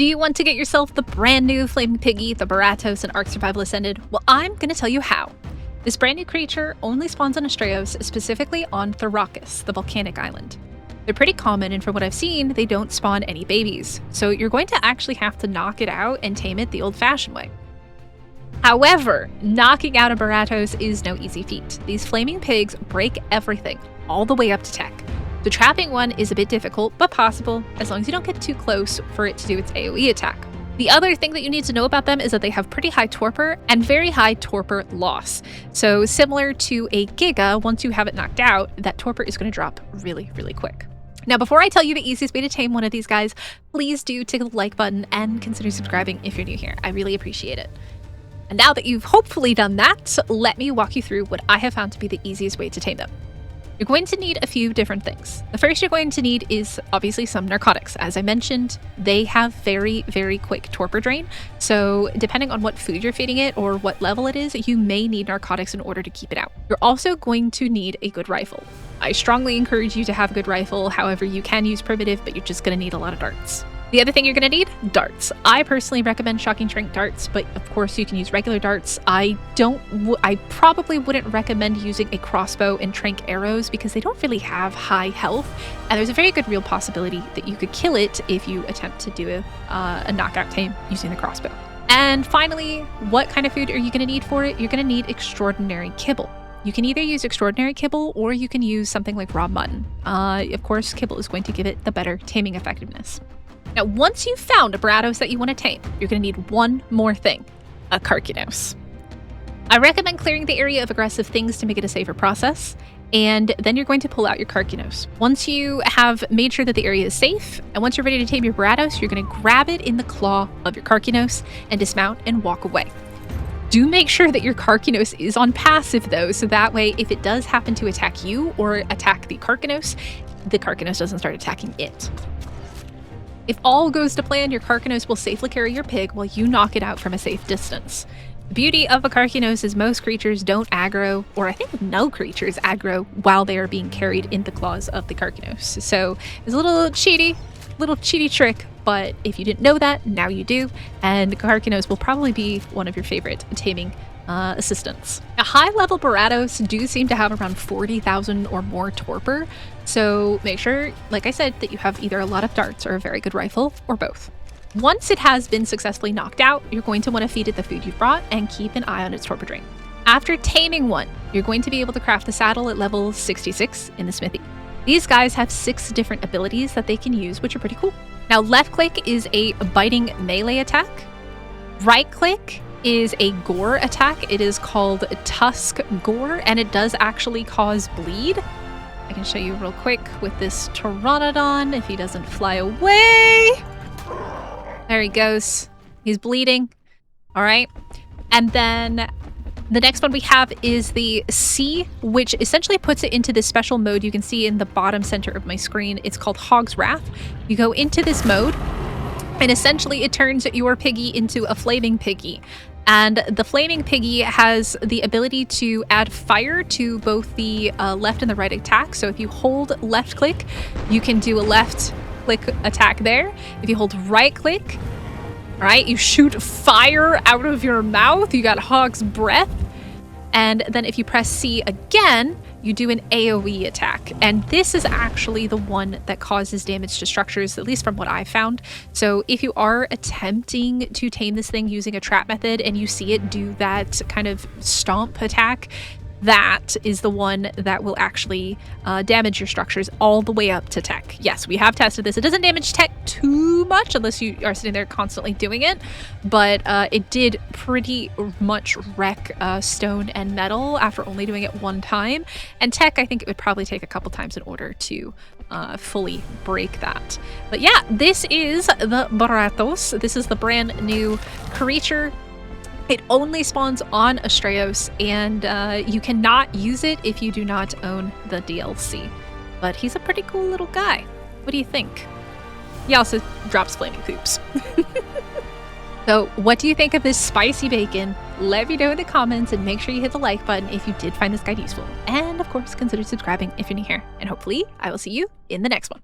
Do you want to get yourself the brand new Flaming Piggy, the Boaratos, and Ark Survival Ascended? Well, I'm going to tell you how. This brand new creature only spawns on Astraeos, specifically on Boaratos, the volcanic island. They're pretty common, and from what I've seen, they don't spawn any babies. So you're going to actually have to knock it out and tame it the old-fashioned way. However, knocking out a Boaratos is no easy feat. These flaming pigs break everything, all the way up to tech. The trapping one is a bit difficult, but possible, as long as you don't get too close for it to do its AoE attack. The other thing that you need to know about them is that they have pretty high torpor and very high torpor loss. So similar to a Giga, once you have it knocked out, that torpor is going to drop really, really quick. Now, before I tell you the easiest way to tame one of these guys, please do tickle the like button and consider subscribing if you're new here. I really appreciate it. And now that you've hopefully done that, let me walk you through what I have found to be the easiest way to tame them. You're going to need a few different things. The first you're going to need is obviously some narcotics. As I mentioned, they have very, very quick torpor drain. So depending on what food you're feeding it or what level it is, you may need narcotics in order to keep it out. You're also going to need a good rifle. I strongly encourage you to have a good rifle. However, you can use primitive, but you're just going to need a lot of darts. The other thing you're going to need, darts. I personally recommend shocking shrink darts, but of course you can use regular darts. I probably wouldn't recommend using a crossbow and trank arrows because they don't really have high health, and there's a very good real possibility that you could kill it if you attempt to do a knockout tame using the crossbow. And finally, what kind of food are you going to need for it? You're going to need extraordinary kibble. You can either use extraordinary kibble or you can use something like raw mutton. Of course, kibble is going to give it the better taming effectiveness. Now, once you've found a Boaratos that you want to tame, you're going to need one more thing, a Karkinos. I recommend clearing the area of aggressive things to make it a safer process, and then you're going to pull out your Karkinos. Once you have made sure that the area is safe, and once you're ready to tame your Boaratos, you're going to grab it in the claw of your Karkinos and dismount and walk away. Do make sure that your Karkinos is on passive though, so that way if it does happen to attack you or attack the Karkinos doesn't start attacking it. If all goes to plan, your Karkinos will safely carry your pig while you knock it out from a safe distance. The beauty of a Karkinos is most creatures don't aggro, or I think no creatures aggro while they are being carried in the claws of the Karkinos. So it's a little cheaty trick, but if you didn't know that, now you do, and the Karkinos will probably be one of your favorite taming assistants. Now, high-level Boaratos do seem to have around 40,000 or more torpor, so make sure, like I said, that you have either a lot of darts or a very good rifle, or both. Once it has been successfully knocked out, you're going to want to feed it the food you've brought and keep an eye on its torpor drain. After taming one, you're going to be able to craft the saddle at level 66 in the smithy. These guys have 6 different abilities that they can use, which are pretty cool. Now, left click is a biting melee attack. Right click is a gore attack. It is called Tusk Gore, and it does actually cause bleed. I can show you real quick with this Pteranodon if he doesn't fly away. There he goes. He's bleeding. All right. And then the next one we have is the C, which essentially puts it into this special mode you can see in the bottom center of my screen. It's called Hog's Wrath. You go into this mode, and essentially it turns your piggy into a flaming piggy. And the flaming piggy has the ability to add fire to both the left and the right attack. So if you hold left click, you can do a left click attack there. If you hold right click, all right, you shoot fire out of your mouth. You got Hog's Breath. And then if you press C again, you do an AoE attack. And this is actually the one that causes damage to structures, at least from what I found. So if you are attempting to tame this thing using a trap method and you see it do that kind of stomp attack, that is the one that will actually damage your structures all the way up to tech. Yes, we have tested this. It doesn't damage tech too much unless you are sitting there constantly doing it, but it did pretty much wreck stone and metal after only doing it one time. And tech, I think it would probably take a couple times in order to fully break that. But yeah, this is the Boaratos. This is the brand new creature. It only spawns on Astraeos, and you cannot use it if you do not own the DLC. But he's a pretty cool little guy. What do you think? He also drops flaming poops. So what do you think of this spicy bacon? Let me know in the comments, and make sure you hit the like button if you did find this guide useful. And of course, consider subscribing if you're new here. And hopefully I will see you in the next one.